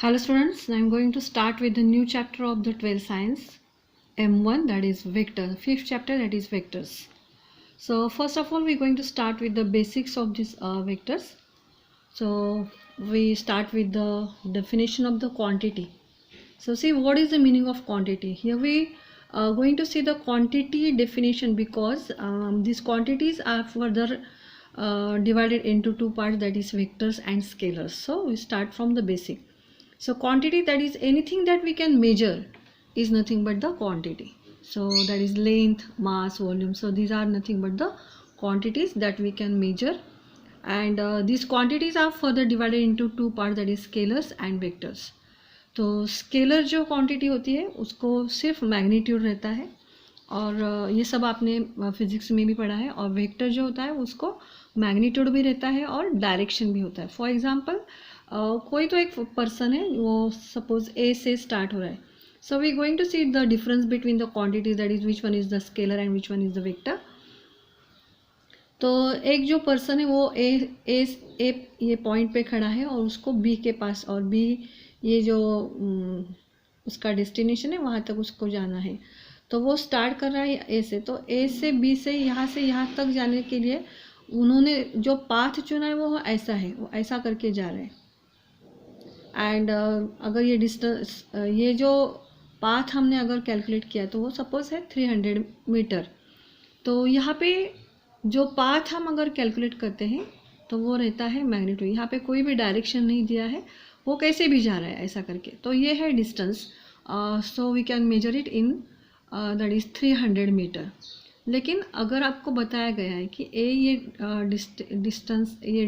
Hello students, I am going to start with the new chapter of the 12th science M1, that is vector, fifth chapter, that is vectors. So first of all we are going to start with the basics of these vectors. So we start with the definition of the quantity. So see, what is the meaning of quantity? Here we are going to see the quantity definition because these quantities are further divided into two parts, that is vectors and scalars. So we start from the basic. So quantity, that is anything that we can measure, is nothing but the quantity. So that is length, mass, volume. So these are nothing but the quantities that we can measure, and these quantities are further divided into two parts, that is scalars and vectors. तो scalar जो quantity होती है उसको सिर्फ magnitude रहता है, और ये सब आपने फिजिक्स में भी पढ़ा है. और वेक्टर जो होता है उसको मैग्नीट्यूड भी रहता है और डायरेक्शन भी होता है. फॉर एग्जांपल कोई तो एक पर्सन है, वो सपोज ए से स्टार्ट हो रहा है. So we going to see the difference between the quantities, that is which one is the scalar and which one is the vector. तो एक जो पर्सन है वो ए ये पॉइंट पे खड़ा है और उसको बी के पास, और बी ये जो उसका डेस्टिनेशन है वहाँ तक उसको जाना है. तो वो स्टार्ट कर रहा है ए से, तो ए से बी से यहाँ तक जाने के लिए उन्होंने जो पाथ चुना है वो ऐसा है, वो ऐसा करके जा रहे हैं. एंड अगर ये डिस्टेंस, ये जो पाथ हमने अगर कैलकुलेट किया तो वो सपोज है 300 मीटर. तो यहाँ पे जो पाथ हम अगर कैलकुलेट करते हैं तो वो रहता है मैग्नीट्यूड. यहाँ पे कोई भी डायरेक्शन नहीं दिया है, वो कैसे भी जा रहा है ऐसा करके. तो ये है distance. So we can measure it in that is 300 metre. लेकिन अगर आपको बताया गया है कि ए ये डिस्टेंस, ये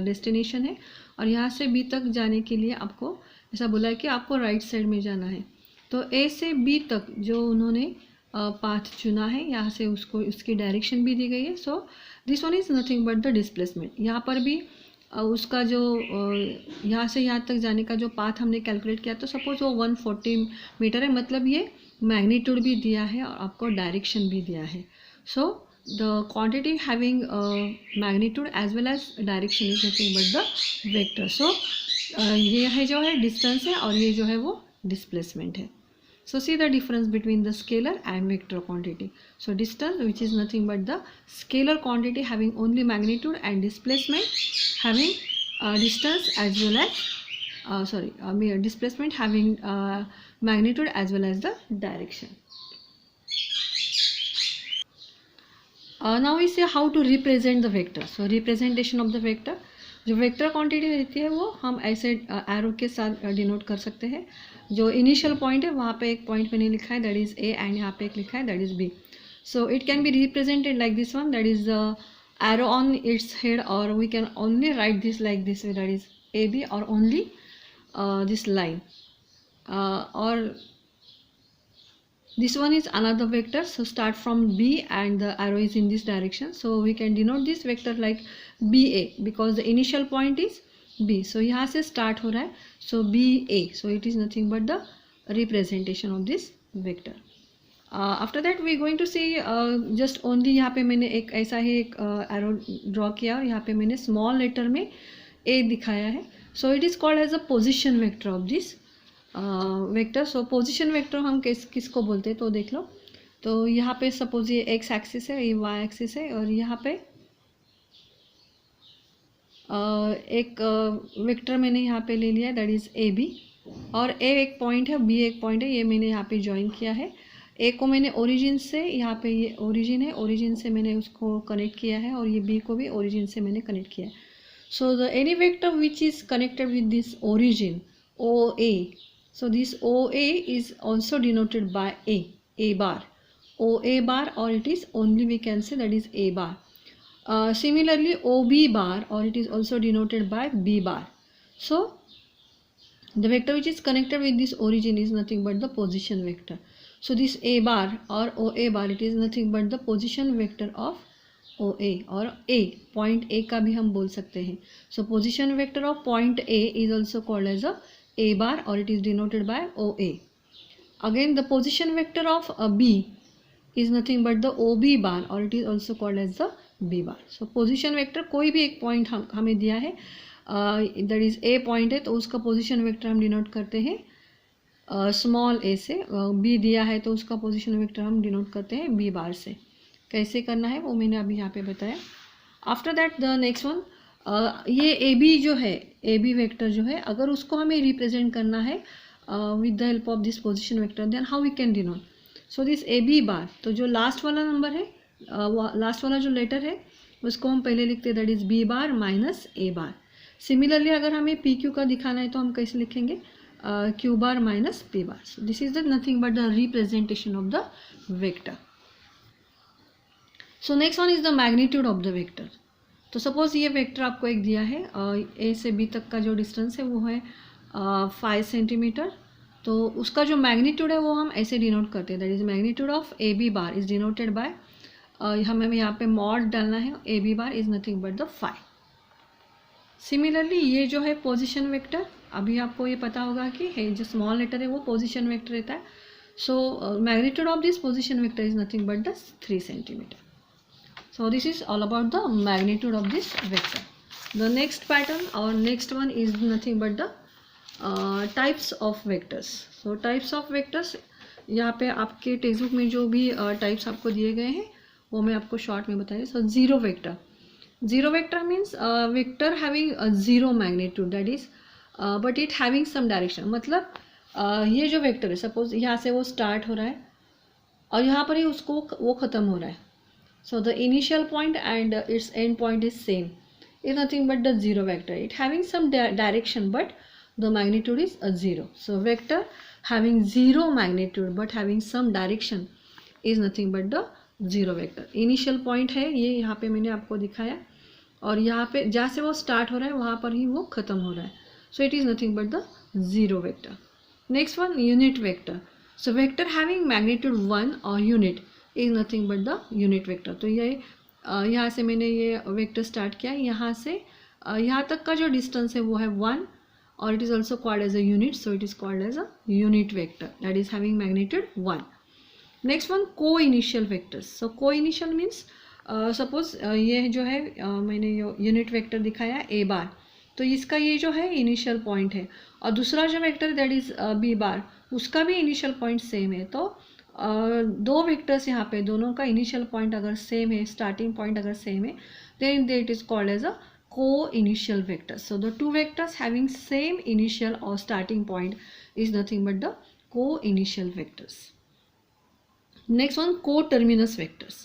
डेस्टिनेशन है, और यहाँ से बी तक जाने के लिए आपको ऐसा बोला है कि आपको राइट साइड में जाना है. तो ए से बी तक जो उन्होंने पाथ चुना है, यहाँ से उसको उसकी डायरेक्शन भी दी गई है. So this one is nothing but the displacement. यहाँ पर भी उसका जो यहाँ से यहाँ तक जाने का जो पाथ हमने कैलकुलेट किया, तो सपोज वो 140 मीटर है, मतलब ये मैग्नीट्यूड भी दिया है और आपको डायरेक्शन भी दिया है. So the quantity having magnitude as well as direction is nothing but the vector. So ये है जो है डिस्टेंस है, और ये जो है वो डिस्प्लेसमेंट है. So see the difference between the scalar and vector quantity. So distance, which is nothing but the scalar quantity having only magnitude, and displacement having distance as well as displacement having magnitude as well as the direction. Now we see how to represent the vector. So representation of the vector, जो vector quantity रहती है वो हम ऐसे arrow के साथ denote कर सकते हैं. जो इनिशियल पॉइंट है वहाँ पे एक पॉइंट मैंने लिखा है, दैट इज़ ए, एंड यहाँ पे एक लिखा है, that is B. So it can be represented like this one, that is the arrow on its head, और we can only write this like this way, that is A B, और only this line. और this one is another vector. So start from B and the arrow is in this direction. So we can denote this vector like BA because the initial point is B. So यहाँ से start हो रहा है. So BA. So it is nothing but the representation of this vector. After that we going to see just only यहाँ पे मैंने एक ऐसा ही एक arrow draw किया, और यहाँ पे मैंने small letter में A दिखाया है. So it is called as a position vector of this vector. So position vector हम किसको बोलते हैं तो देख लो. तो यहाँ पे सपोज ये एक्स एक्सिस है, ये वाई एक्सिस है, और यहाँ पे एक वेक्टर मैंने यहाँ पे ले लिया है, दैट इज़ ए बी, और ए एक पॉइंट है, बी एक पॉइंट है, ये मैंने यहाँ पे ज्वाइन किया है. ए को मैंने ओरिजिन से, यहाँ पे ये ओरिजिन है, ओरिजिन से मैंने उसको कनेक्ट किया है, और ये बी को भी ओरिजिन से मैंने कनेक्ट किया है. So the any vector which is connected with this origin O A. So this OA is also denoted by A bar, OA bar, or it is only we can say that is A bar. Similarly OB bar, or it is also denoted by B bar. So the vector which is connected with this origin is nothing but the position vector. So this A bar or OA bar, it is nothing but the position vector of OA, or A point A का भी हम बोल सकते हैं. So position vector of point A is also called as a bar, or it is denoted by OA. Again the position vector of B is nothing but the OB bar, or it is also called as the B bar. So position vector कोई भी एक point हमें दिया है, that is A point है तो उसका position vector हम डिनोट करते हैं स्मॉल ए से। बी दिया है तो उसका पोजीशन वेक्टर हम डिनोट करते हैं बी बार से। कैसे करना है वो मैंने अभी यहाँ पे बताया। After that the next one, ये ए बी जो है, ए बी वेक्टर जो है, अगर उसको हमें रिप्रेजेंट करना है with the help of this position vector, then how we can denote. So this A B bar, तो जो लास्ट वाला नंबर है, लास्ट वाला जो लेटर है उसको हम पहले लिखते हैं, that is B bar minus A bar. Similarly अगर हमें पी क्यू का दिखाना है तो हम कैसे लिखेंगे, Q bar minus P bar. So this is the nothing but the representation of the vector. So next one is the magnitude of the vector. तो सपोज ये वेक्टर आपको एक दिया है, ए से बी तक का जो डिस्टेंस है वो है 5 सेंटीमीटर। तो उसका जो मैग्नीट्यूड है वो हम ऐसे डिनोट करते हैं, that is magnitude of A B bar is denoted by, हमें यहाँ पे मॉड डालना है, A B bar is nothing but the 5। Similarly ये जो है पोजीशन वेक्टर, अभी आपको ये पता होगा कि है जो स्मॉल लेटर है वो पोजीशन वेक्टर रहता है। So magnitude of this position vector is nothing but the 3 centimetre. So this is all about the magnitude of this vector. The next pattern or next one is nothing but the types of vectors. So types of vectors, यहाँ पे आपके text book में जो भी types आपको दिए गए हैं वो मैं आपको शॉर्ट में बताइए. So zero vector. Zero vector means vector having zero magnitude, that is but it having some direction. मतलब ये जो वेक्टर है, सपोज यहाँ से वो स्टार्ट हो रहा है और यहाँ पर ही उसको वो ख़त्म हो रहा है. So the initial point and its end point is same. Is nothing but the zero vector. It having some direction but the magnitude is a zero. So vector having zero magnitude but having some direction is nothing but the zero vector. Initial point है ये, यहाँ पे मैंने आपको दिखाया, और यहाँ पे जहाँ से वो start हो रहा है वहाँ पर ही वो ख़त्म हो रहा है. So it is nothing but the zero vector. Next one, unit vector. So vector having magnitude 1 or unit is nothing but the unit vector. तो ये यहाँ से मैंने ये वेक्टर स्टार्ट किया, यहाँ से यहाँ तक का जो डिस्टेंस है वो है 1 और it is also called as a unit. So it is called as a unit vector that is having magnitude 1. Next one, को initial vectors. So coinitial means suppose ये जो है मैंने यूनिट वेक्टर दिखाया ए बार, तो इसका ये जो है इनिशियल पॉइंट है, और दूसरा जो vector that is B bar, उसका भी इनिशियल पॉइंट सेम है. तो दो वेक्टर्स यहाँ पे दोनों का इनिशियल पॉइंट अगर सेम है, स्टार्टिंग पॉइंट अगर सेम है, then it is called as a co initial vector. So the two vectors having same initial और starting point is nothing but the co initial vectors. Next one, co terminus vectors.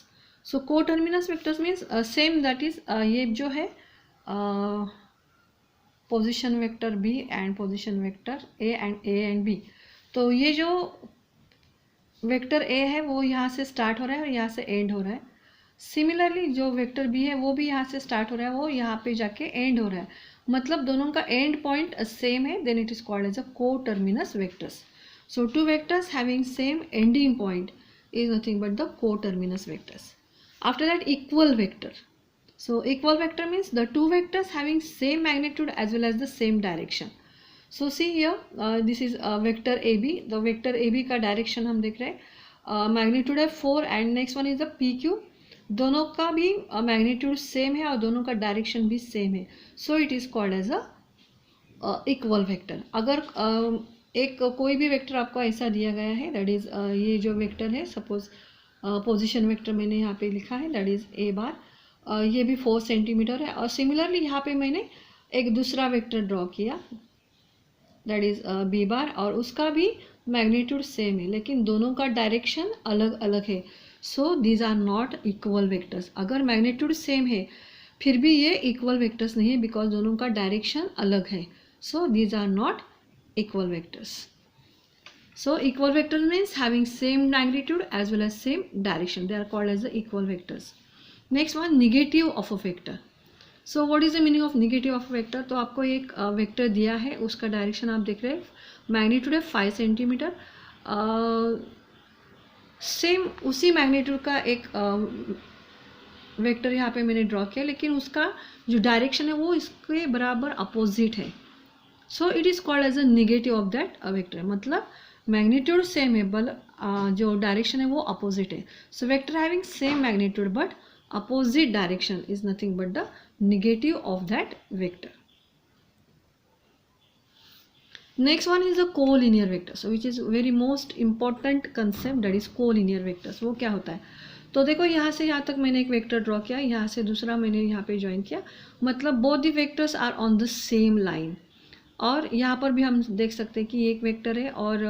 So co terminus vectors means same, that is ये जो है position vector B and position vector A and B. तो ये जो vector A है वो यहाँ से स्टार्ट हो रहा है और यहाँ से एंड हो रहा है. सिमिलरली जो वेक्टर बी है वो भी यहाँ से स्टार्ट हो रहा है, वो यहाँ पे जाके एंड हो रहा है. मतलब दोनों का एंड पॉइंट सेम है, then it is called as a co terminus vectors. So two vectors having same ending point is nothing but the co terminus vectors. After that, equal vector. So equal vector means the two vectors having same magnitude as well as the same direction. So see here this is vector A B. The vector A B का direction हम देख रहे हैं, magnitude है 4 and next one is the P Q. दोनों का भी magnitude same है और दोनों का डायरेक्शन भी सेम है. So it is called as a equal vector. अगर एक कोई भी वेक्टर आपको ऐसा दिया गया है, दैट इज ये जो वेक्टर है, सपोज पोजिशन वेक्टर मैंने यहाँ पे लिखा है, दैट इज ए बार, ये भी 4 सेंटीमीटर है, और सिमिलरली यहाँ पे मैंने एक दूसरा वेक्टर ड्रॉ किया, दैट इज बी बार, और उसका भी मैग्नीट्यूड सेम है लेकिन दोनों का डायरेक्शन अलग अलग है. So these are not equal vectors. अगर मैग्नीट्यूड सेम है फिर भी ये इक्वल वेक्टर्स नहीं है, बिकॉज दोनों का डायरेक्शन अलग है. So these are not equal vectors. So equal vectors means having same magnitude as well as same direction, they are called as the equal vectors. Next one, negative of a vector. So what is the meaning of negative of vector. तो आपको एक vector दिया है, उसका direction आप देख रहे हैं, मैग्नीट्यूड है 5 सेंटीमीटर, सेम उसी मैग्नीट्यूड का एक वेक्टर यहाँ पे मैंने ड्रॉ किया, लेकिन उसका जो डायरेक्शन है वो इसके बराबर अपोजिट है. So it is called as a negative of that vector. मतलब मैग्नीट्यूड सेम है बल जो डायरेक्शन है वो अपोजिट है. So vector having same magnitude but opposite direction is nothing but the negative of that vector. Next one is a collinear vectors which is very most important concept, that is collinear vectors. वो क्या होता है? तो देखो यहाँ से यहाँ तक मैंने एक वेक्टर ड्रॉ किया, यहाँ से दूसरा मैंने यहाँ पे ज्वाइन किया, मतलब both the vectors are on the same line. और यहाँ पर भी हम देख सकते हैं कि एक वेक्टर है और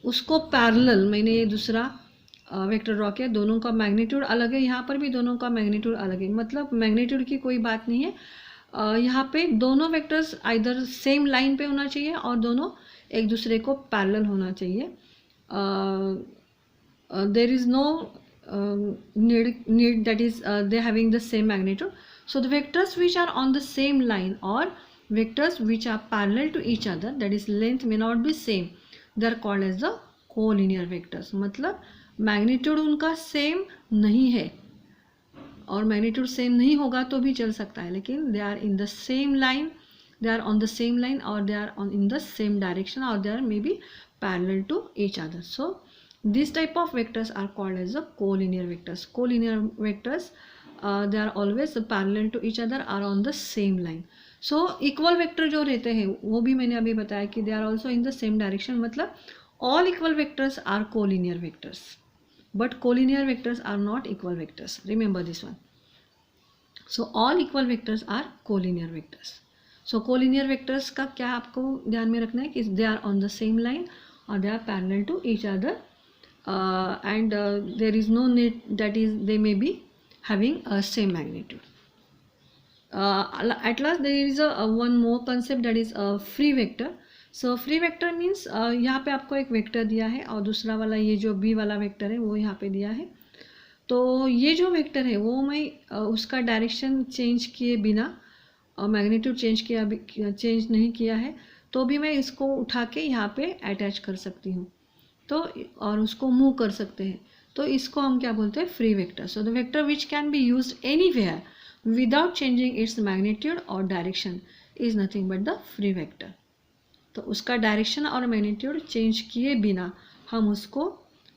उसको पैरेलल मैंने ये दूसरा वेक्टर ड्रॉ किया, दोनों का मैग्नीट्यूड अलग है, यहाँ पर भी दोनों का मैग्नीट्यूड अलग है, मतलब मैग्नीट्यूड की कोई बात नहीं है। यहाँ पे दोनों वेक्टर्स आइदर सेम लाइन पे होना चाहिए और दोनों एक दूसरे को पैरेलल होना चाहिए। There is no need that is they having the same magnitude. So the vectors which are on the same line or vectors which are parallel to each other, that is length may not be same, they are called as the collinear vectors। मतलब magnitude उनका same नहीं है और magnitude same नहीं होगा तो भी चल सकता है, लेकिन they are in the same line, they are on the same line और they are on in the same direction और they are may be parallel to each other. So this type of vectors are called as the collinear vectors। collinear vectors they are always parallel to each other, are on the same line। so equal vector जो रहते हैं वो भी मैंने अभी बताया कि they are also in the same direction, मतलब all equal vectors are collinear vectors but collinear vectors are not equal vectors, remember this one। so all equal vectors are collinear vectors। so collinear vectors का क्या आपको ध्यान में रखना है कि they are on the same line or they are parallel to each other and there is no need that is they may be having a same magnitude। at last there is a one more concept, that is a free vector। so free vector means यहाँ पे आपको एक vector दिया है और दूसरा वाला ये जो b वाला वेक्टर है वो यहाँ पे दिया है। तो ये जो वेक्टर है वो मैं उसका डायरेक्शन चेंज किए बिना और मैग्नीट्यूड चेंज नहीं किया है तो भी मैं इसको उठा के यहाँ पे अटैच कर सकती हूँ तो और उसको मूव कर सकते हैं, तो इसको हम क्या बोलते हैं? Free vector. So the vector which can be used anywhere without changing its magnitude और direction is nothing but the free vector. तो उसका डायरेक्शन और मैग्नीट्यूड चेंज किए बिना हम उसको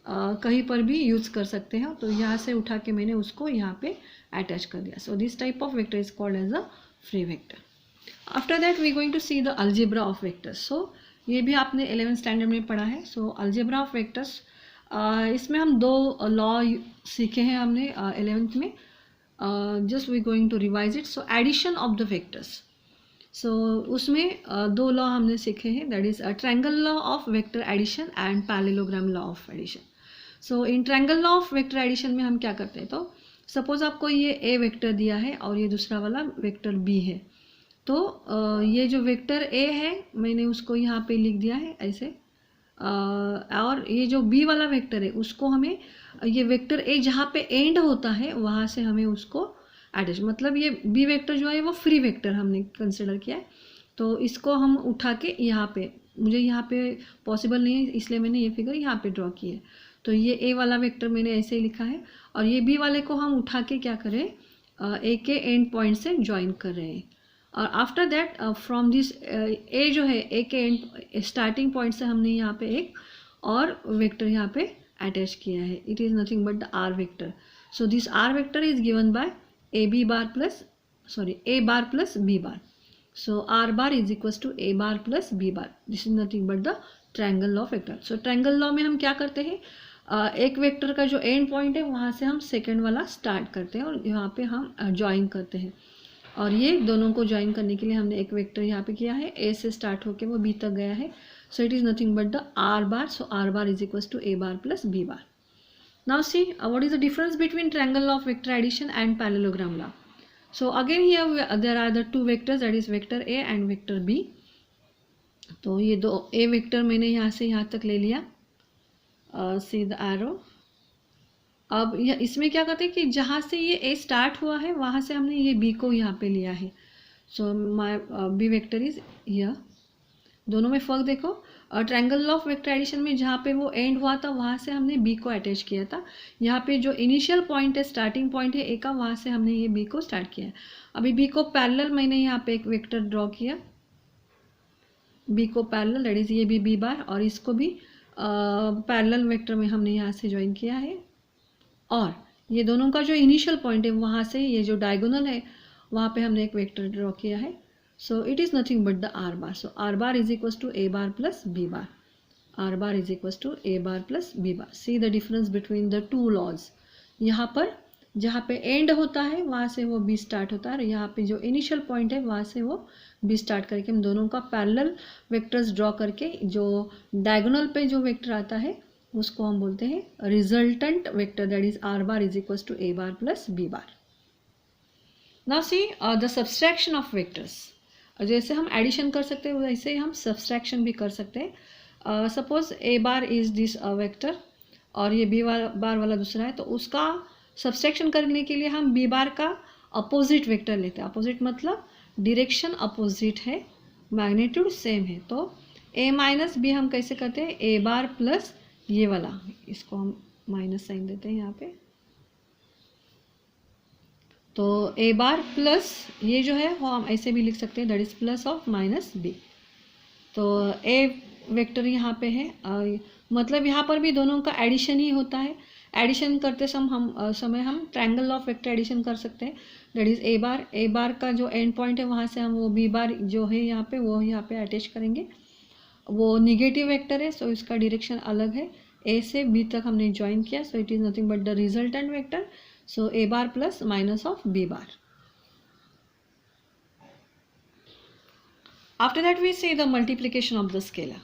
कहीं पर भी यूज कर सकते हैं। तो यहाँ से उठा के मैंने उसको यहाँ पे अटैच कर दिया। So this type of vector is called as a free vector. After that we going to see the algebra of vectors. So ये भी आपने 11th स्टैंडर्ड में पढ़ा है। सो अलजेब्रा ऑफ वेक्टर्स, इसमें हम दो लॉ सीखे हैं हमने 11th में। Just we going to revise it. So addition of the vectors, so उसमें दो लॉ हमने सीखे हैं, that is triangle law of vector addition and parallelogram law of addition. So in triangle law of vector addition में हम क्या करते हैं, तो सपोज आपको ये ए वेक्टर दिया है और ये दूसरा वाला वेक्टर बी है, तो ये जो वेक्टर ए है मैंने उसको यहाँ पे लिख दिया है ऐसे, और ये जो बी वाला वेक्टर है उसको हमें ये वेक्टर ए जहाँ पे एंड होता है वहाँ से हमें उसको अटैच, मतलब ये बी वेक्टर जो है वो फ्री वेक्टर हमने कंसिडर किया है। तो इसको हम उठा के यहाँ पे, मुझे यहाँ पे पॉसिबल नहीं है इसलिए मैंने ये फिगर यहाँ पे ड्रॉ की है। तो ये ए वाला वेक्टर मैंने ऐसे ही लिखा है और ये बी वाले को हम उठा के क्या करें, ए के एंड पॉइंट से ज्वाइन कर रहे हैं। और आफ्टर दैट फ्रॉम दिस ए जो है ए के एंड स्टार्टिंग पॉइंट से हमने यहाँ पे एक और वेक्टर यहाँ पे अटैच किया है, it is nothing but the R vector. So this R vector is given by A bar plus B bar. So R bar is equals to A bar plus B bar, this is nothing but the triangle law of vector. So triangle law में हम क्या करते हैं, एक vector का जो and point है वहाँ से हम सेकेंड वाला स्टार्ट करते हैं और यहाँ पे हम ज्वाइन करते हैं। और ये दोनों को ज्वाइन करने के लिए हमने एक वेक्टर यहाँ पे किया है, ए से स्टार्ट होके वो बी तक गया है। So it is nothing but the R bar. So R bar is equals to A bar plus B bar. Now see what is the difference between triangle law of vector addition and parallelogram law. So again here there are the two vectors, that is vector A and vector B. तो ये दो ए vector मैंने यहाँ से यहाँ तक ले लिया, सी द एरो। अब इसमें क्या करते हैं कि जहाँ से ये ए स्टार्ट हुआ है वहाँ से हमने ये बी को यहाँ पे लिया है। So my B vector is here. दोनों में फ़र्क देखो, triangle law of vector addition में जहाँ पे वो एंड हुआ था वहाँ से हमने बी को अटैच किया था, यहाँ पे जो इनिशियल पॉइंट है, स्टार्टिंग पॉइंट है ए का, वहाँ से हमने ये बी को स्टार्ट किया है। अभी बी को पैरेलल मैंने यहाँ पे एक वेक्टर ड्रॉ किया, बी को पैरेलल, दैट इज़ ये बी बार, और इसको भी पैरेलल वेक्टर में हमने यहाँ से ज्वाइन किया है। और ये दोनों का जो इनिशियल पॉइंट है वहाँ से ये जो डायगोनल है वहाँ पे हमने एक वेक्टर ड्रॉ किया है। So it is nothing but the r bar. So r bar is equals to a bar plus b bar. R bar is equals to a bar plus b bar. See the difference between the two laws. यहाँ पर जहाँ पे and होता है वहाँ से वो B start होता है, और यहाँ पे जो इनिशियल पॉइंट है वहाँ से वो बी स्टार्ट करके हम दोनों का पैरेलल वेक्टर्स ड्रॉ करके जो डायगोनल पे जो वेक्टर आता है उसको हम बोलते हैं resultant vector, that is R bar is equals to A bar plus B bar. Now see the subtraction of vectors. जैसे हम एडिशन कर सकते हैं वैसे ही हम सब्सट्रैक्शन भी कर सकते हैं. Suppose A bar is this vector और ये बी बार वाला दूसरा है, तो उसका सब्सट्रैक्शन करने के लिए हम बी बार का अपोजिट वेक्टर लेते हैं. अपोजिट मतलब डायरेक्शन अपोजिट है, मैग्नीट्यूड सेम है. तो ए माइनस बी हम कैसे करते हैं, ए बार प्लस ये वाला, इसको हम माइनस साइन देते हैं यहाँ पे. तो ए बार प्लस ये जो है वो हम ऐसे भी लिख सकते हैं, that is plus of minus B. तो ए वेक्टर यहाँ पे है, मतलब यहाँ पर भी दोनों का एडिशन ही होता है. एडिशन करते समय हम ट्रायंगल ऑफ वेक्टर एडिशन कर सकते हैं, दैट इज ए बार का जो एंड पॉइंट है वहाँ से हम वो बी बार जो है यहाँ पे वो यहाँ पे अटैच करेंगे. वो निगेटिव वेक्टर है, सो इसका डायरेक्शन अलग है. ए से बी तक हमने ज्वाइन किया, so it is nothing but the resultant vector. So A bar plus minus of B bar. After that we see the multiplication of the scalar.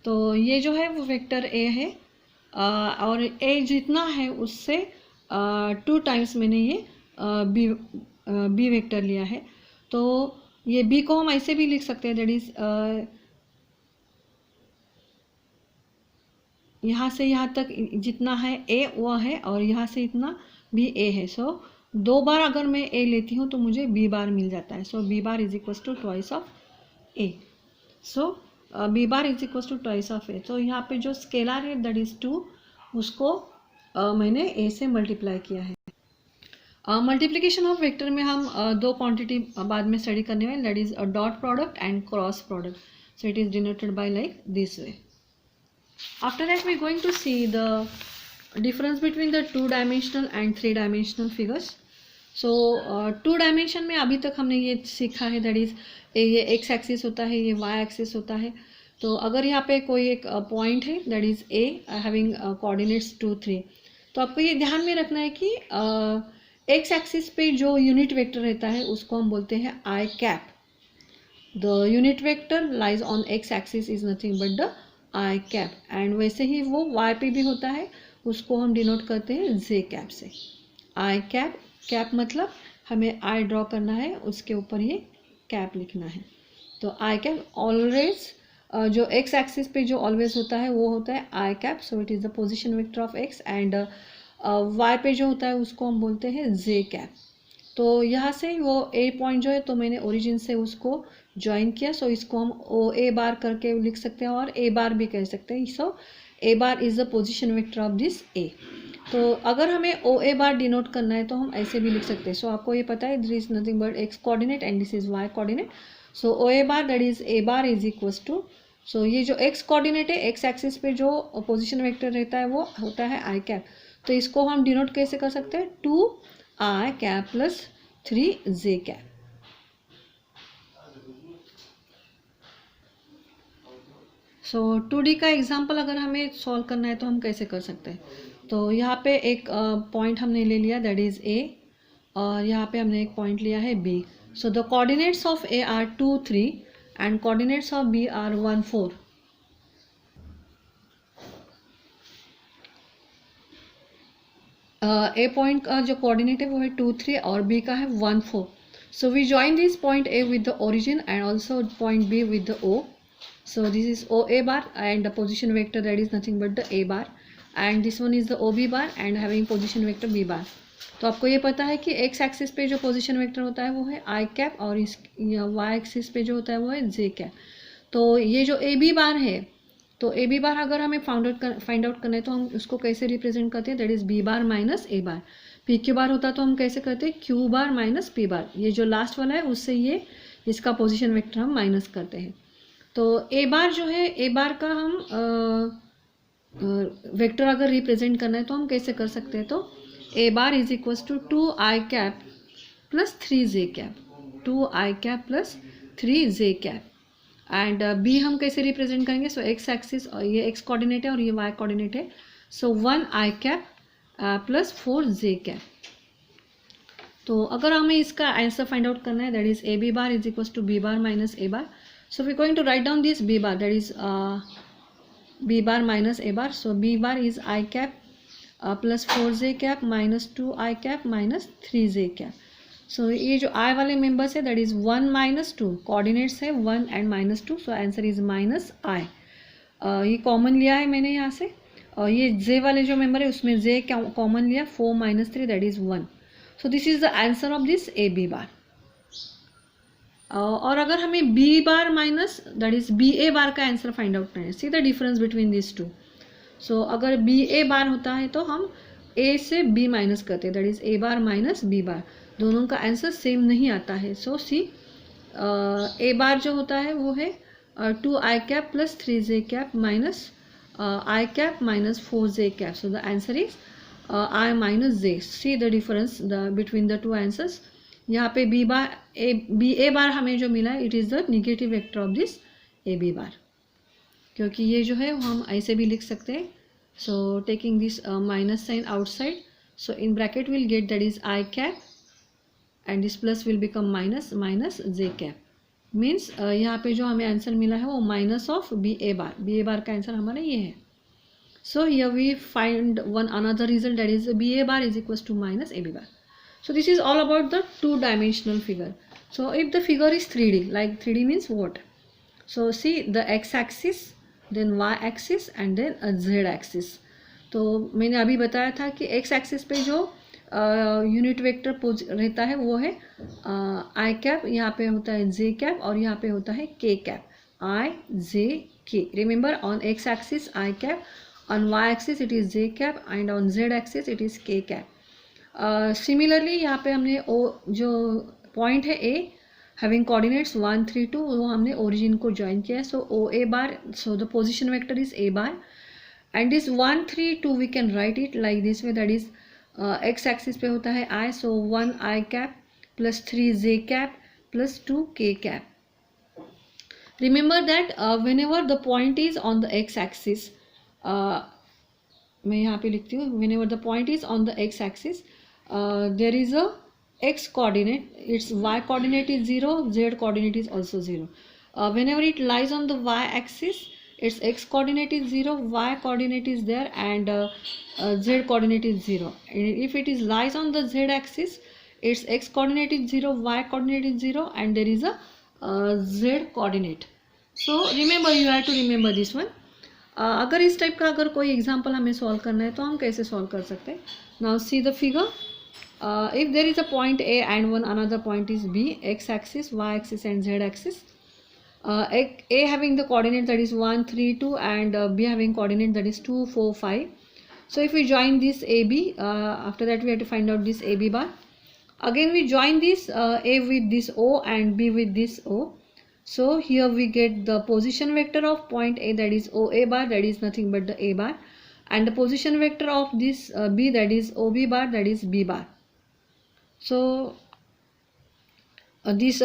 तो ये जो है वो वेक्टर ए है, और ए जितना है उससे 2 टाइम्स मैंने ये बी वेक्टर लिया है. तो ये बी को हम ऐसे भी लिख सकते हैं, दैट इज यहाँ से यहाँ तक जितना है ए वो है, और यहाँ से इतना भी ए है. सो 2 बार अगर मैं ए लेती हूँ तो मुझे बी बार मिल जाता है. So B bar is equals to twice of A. So B bar is equals to twice of A. तो यहाँ पे जो स्केलर है दैट इज 2, उसको मैंने ए से मल्टीप्लाई किया है. मल्टीप्लिकेशन ऑफ वेक्टर में हम 2 क्वांटिटी बाद में स्टडी करने वाले, that is a dot product and cross product. So it is denoted bye like this way. After that we are going to see the difference between the 2-dimensional and 3-dimensional figures. So 2 dimension में अभी तक हमने ये सीखा है, that is ये x axis होता है, ये वाई एक्सिस होता है. तो अगर यहाँ पे कोई एक पॉइंट है that is A having coordinates 2, 3, तो आपको ये ध्यान में रखना है कि एक्स एक्सिस पे जो यूनिट वेक्टर रहता है उसको हम बोलते हैं I cap. The unit vector lies on X axis is nothing but the I cap. And वैसे ही वो वाई पे भी होता है, उसको हम डिनोट करते हैं जे कैप से. आई कैप, कैप मतलब हमें आई ड्रॉ करना है, उसके ऊपर ये कैप लिखना है. तो आई कैप ऑलवेज जो एक्स एक्सिस पे जो ऑलवेज होता है वो होता है I cap. So it is the position vector of X. And Y पे जो होता है उसको हम बोलते हैं जे कैप. तो यहाँ से वो ए पॉइंट जो है, तो मैंने ओरिजिन से उसको ज्वाइन किया. सो इसको हम ओ ए बार करके लिख सकते हैं और ए बार भी कह सकते हैं. So A bar is the position vector of this A. तो अगर हमें ओ ए बार डिनोट करना है तो हम ऐसे भी लिख सकते हैं. सो आपको ये पता है this is nothing but X coordinate and this is Y coordinate. So O A bar that is A bar is equals to, so ये जो एक्स कोऑर्डिनेट है, एक्स एक्सिस पे जो पोजिशन वेक्टर रहता है वो होता है आई कैप. तो इसको हम डिनोट कैसे कर सकते हैं, 2 I cap plus 3 J cap. So 2D का एग्जाम्पल अगर हमें सॉल्व करना है तो हम कैसे कर सकते हैं. तो यहाँ पे एक पॉइंट हमने ले लिया दैट इज़ ए, और यहाँ पे हमने एक पॉइंट लिया है B. So the coordinates of A are 2, 3 and coordinates of B are 1, 4. A point का जो कोऑर्डिनेट है वो है 2, 3 और बी का है 1, 4. So we join this point A with the origin and also point B with the O. So this is OA bar and the position vector that is nothing but the A bar, and this one is the OB bar and having position vector B bar. तो आपको ये पता है कि x axis पे जो position vector होता है वो है आई कैप, और इस y एक्सिस पे जो होता है वो है जे कैप. तो ये जो ए बी बार है, तो ए बी बार अगर हमें फाइंड आउट करना है तो हम उसको कैसे रिप्रेजेंट करते हैं, that is B bar minus A bar. P Q bar होता तो हम कैसे करते हैं, Q bar minus P bar. ये जो लास्ट वाला है उससे ये इसका पोजिशन वेक्टर हम माइनस करते हैं. तो ए बार जो है, ए बार का हम वेक्टर अगर रिप्रेजेंट करना है तो हम कैसे कर सकते हैं, तो A bar is equals to 2 I cap plus 3 J cap. 2 I cap plus 3 J cap and B हम कैसे रिप्रेजेंट करेंगे. सो एक्स एक्सिस, ये एक्स कोऑर्डिनेट है और ये वाई कोऑर्डिनेट है. So 1 I cap plus 4 J cap. तो अगर हमें इसका आंसर फाइंड आउट करना है, that is A B bar is equal to B bar minus A bar. So we going to write down this B bar, that is B bar minus A bar. So B bar is I cap plus 4 J cap minus 2 I cap minus 3 J cap. So ये जो आई वाले members है that is 1 minus 2, coordinates है 1 and minus 2. So answer is minus I. ये common लिया है मैंने यहाँ से. ये जे वाले जो मेंबर है उसमें जे कॉमन लिया, 4 minus 3 that is 1. So this is the answer of this A B bar. और अगर हमें B bar minus that is B A bar का आंसर फाइंड आउट करना है, see the difference between this two. So अगर B A बार होता है तो हम ए से बी माइनस करते हैं, that is A bar minus B bar. दोनों का आंसर सेम नहीं आता है. सो सी ए बार जो होता है वो है 2 I cap plus 3 J cap minus I cap minus 4 J cap. So the answer is I minus J. See the difference between the two answers. यहाँ पे बी ए बार हमें जो मिला है it is the negative vector of this A B bar, क्योंकि ये जो है हम ऐसे भी लिख सकते हैं. So taking this minus sign outside, so in bracket will get that is I cap and this plus will become minus minus J cap. Means यहाँ पे जो हमें आंसर मिला है वो minus of B A bar. B A bar का answer हमारा ये है. So here we find one another result that is B A bar is equal to minus A B bar. So this is all about the two-dimensional figure. So if the figure is 3D, like 3D means what? So see the x-axis, then y-axis and then a z-axis. तो मैंने अभी बताया था कि x-axis पे जो unit vector रहता है वो है आई कैप, यहाँ पे होता है जे कैप और यहाँ पे होता है के कैप. आई जे के. Remember on x-axis I cap, on y-axis it is j cap and on z-axis it is k cap. Similarly यहाँ पे हमने ओ जो पॉइंट है ए हैविंग कोऑर्डिनेट्स 1 3 2 वो हमने ओरिजिन को ज्वाइन किया है. So O A bar, so the position vector is A bar and this 1 3 2 we can write it like this way, that is X axis पे होता है I. So 1 I cap plus 3 J cap plus 2 K cap. Remember that whenever the point is on the X axis, मैं यहाँ पे लिखती हूँ, whenever the point is on the X axis there is a x coordinate, its y coordinate is 0, z coordinate is also 0. Whenever it lies on the y axis, its x coordinate is 0, y coordinate is there and z coordinate is 0. And if it is lies on the z axis, its x coordinate is 0, y coordinate is 0 and there is a z coordinate. So remember, you have to remember this one. अगर इस type का अगर कोई example हमें solve करना है तो हम कैसे सॉल्व कर सकते हैं. Now see the figure. If there is a point A and one another point is B, x axis, y axis and z axis, A having the coordinate that is 1 3 2 and B having coordinate that is 2 4 5. So if we join this AB, after that we have to find out this AB bar. Again we join this A with this O and B with this O. So here we get the position vector of point A, that is OA bar, that is nothing but the A bar, and the position vector of this B, that is OB bar, that is B bar. So this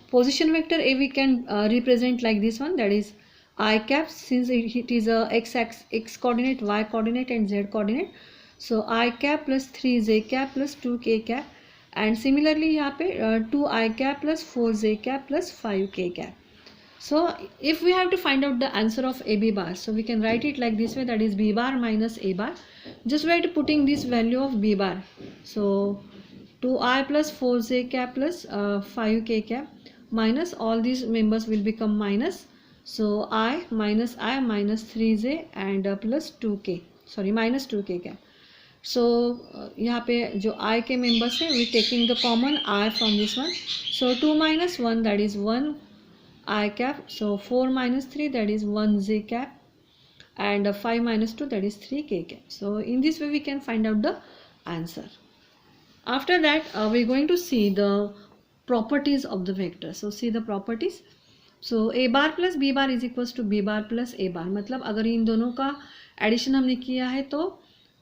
position vector A we can represent like this one, that is I cap, since it is a x coordinate, y coordinate and z coordinate. So I cap plus 3 j cap plus 2 k cap. And similarly यहाँ पे 2 I cap plus 4 j cap plus 5 k cap. So if we have to find out the answer of AB bar, so we can write it like this way, that is B bar minus A bar. Just write putting this value of B bar. So 2I plus 4 j cap plus 5 k cap minus all these members will become minus. So I minus 3j and plus 2k, sorry minus 2k cap. So यहाँ पे जो I के members है we taking the common I from this one. So 2 minus 1 that is 1 I cap. So 4 minus 3 that is 1 j cap and 5 minus 2 that is 3 k cap. So in this way we can find out the answer. After that we are going to see the properties of the vector. So see the properties. So A bar plus B bar is equals to B bar plus A bar. मतलब अगर इन दोनों का addition हमने किया है तो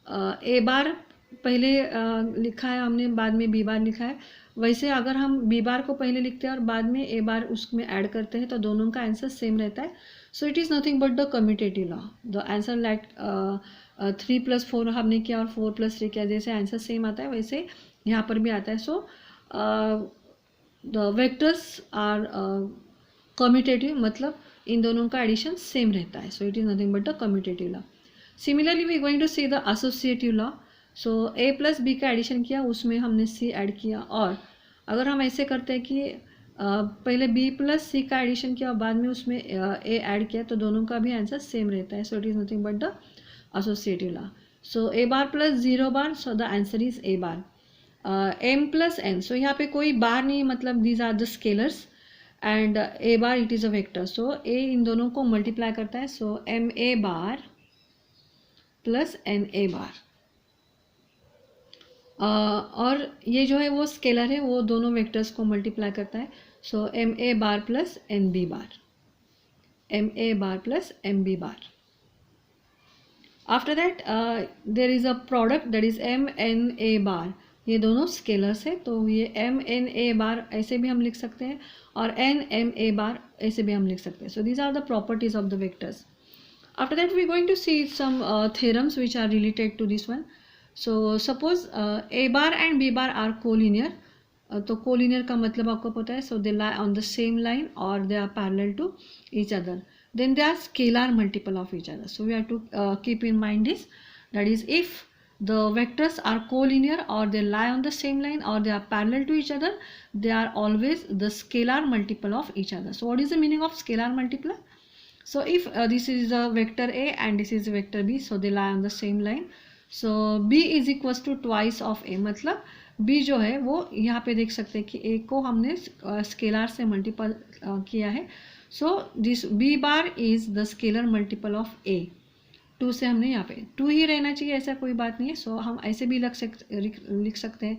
A बार पहले लिखा है हमने, बाद में बी बार लिखा है. वैसे अगर हम बी बार को पहले लिखते हैं और बाद में ए बार उसमें ऐड करते हैं तो दोनों का आंसर सेम रहता है. So it is nothing but the commutative law. The answer like 3+4 हमने किया और 4+3 किया, जैसे आंसर सेम आता है वैसे यहाँ पर भी आता है. So the vectors are commutative, मतलब इन दोनों का एडिशन सेम रहता है. So it is nothing but the commutative law. Similarly we going to see the associative law. So A plus B का एडिशन किया, उसमें हमने सी ऐड किया, और अगर हम ऐसे करते हैं कि पहले बी प्लस सी का एडिशन किया और बाद में उसमें ए ऐड किया तो दोनों का भी आंसर सेम रहता है. So it is nothing but the associative law. So A bar plus 0 bar, so the answer is A bar. M plus N, so यहाँ पे कोई बार नहीं, मतलब these are the scalars, and A bar it is a vector. So A इन दोनों को multiply करता है. So M A bar plus N A bar. और ये जो है वो स्केलर है, वो दोनों वेक्टर्स को मल्टीप्लाई करता है. So M A bar plus N B bar, M A bar plus M B bar. After that there is a product that is M N A bar. ये दोनों स्केलर्स है, तो ये एम एन ए बार ऐसे भी हम लिख सकते हैं और एन एम ए बार ऐसे भी हम लिख सकते हैं. So these are the properties of the vectors. After that we are going to see some theorems which are related to this one. So suppose a bar and b bar are collinear. तो collinear का मतलब आपको पता है, so they lie on the same line or they are parallel to each other. Then they are scalar multiple of each other. So we have to keep in mind this. That is, if the vectors are collinear or they lie on the same line or they are parallel to each other, they are always the scalar multiple of each other. So what is the meaning of scalar multiple? So if this is a vector A and this is a vector B, so they lie on the same line. So B is equals to twice of A, मतलब B जो है वो यहाँ पे देख सकते हैं कि A को हमने स्केलर से मल्टीपल किया है. So this B bar is the scalar multiple of A. 2 से हमने यहाँ पे 2 ही रहना चाहिए, ऐसा कोई बात नहीं है. सो हम ऐसे भी लिख सकते हैं,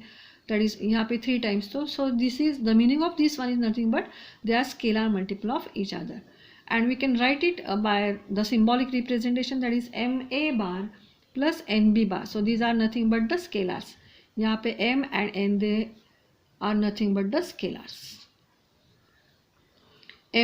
दैट इज यहाँ पे 3 टाइम्स. तो so this is the meaning of this one is nothing but they are scalar multiple of each other. And we can write it by the symbolic representation, that is m a bar plus n b bar. So these are nothing but the scalars. यहाँ पे m and n they are nothing but the scalars.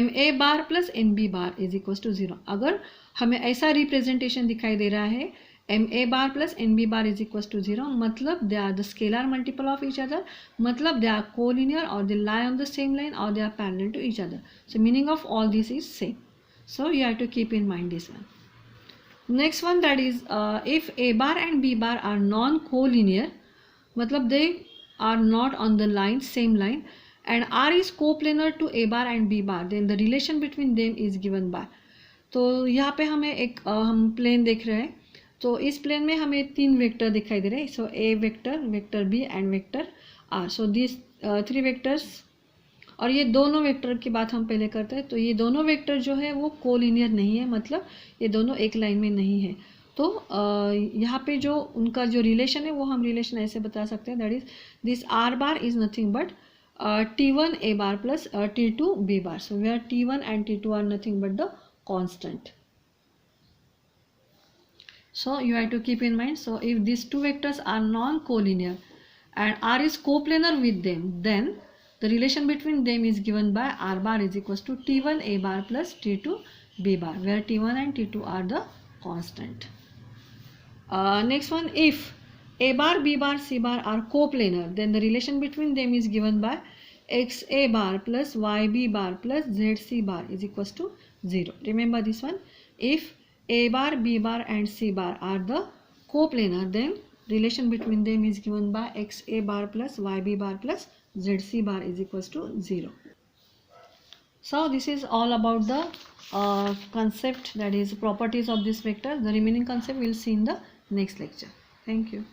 m a bar plus n b bar is equals to 0. अगर हमें ऐसा representation दिखाई दे रहा है m a bar plus n b bar is equals to 0, मतलब they are the scalar multiple of each other, मतलब they are collinear or they lie on the same line or they are parallel to each other. So meaning of all this is same. So you have to keep in mind this one. Next one, that is if a bar and b bar are non-collinear, मतलब they are not on the line, same line, and r is coplanar to a bar and b bar, then the relation between them is given by. तो यहाँ पे हमें एक हम plane देख रहे हैं, तो इस प्लेन में हमें 3 वेक्टर दिखाई दे रहे हैं. So A vector, vector B and vector R. So this 3 vectors, और ये दोनों वेक्टर की बात हम पहले करते हैं. तो ये दोनों वेक्टर जो है वो कोलिनियर नहीं है, मतलब ये दोनों एक लाइन में नहीं है. तो यहाँ पे जो उनका जो रिलेशन है वो हम रिलेशन ऐसे बता सकते हैं, that is this are bar is nothing but T1 A bar plus T2 B bar. So where T1 and T2 are nothing but the constant. So you have to keep in mind, so if these two vectors are non-collinear and R is coplanar with them, then the relation between them is given by R bar is equals to T1 A bar plus T2 B bar, where T1 and T2 are the constant. Next one, if A bar, B bar, C bar are coplanar, then the relation between them is given by X A bar plus Y B bar plus Z C bar is equals to 0. Remember this one, if A bar, B bar and C bar are the coplanar, then relation between them is given by X A bar plus Y B bar plus Z C bar is equals to 0. So this is all about the concept, that is properties of this vector. The remaining concept we will see in the next lecture. Thank you.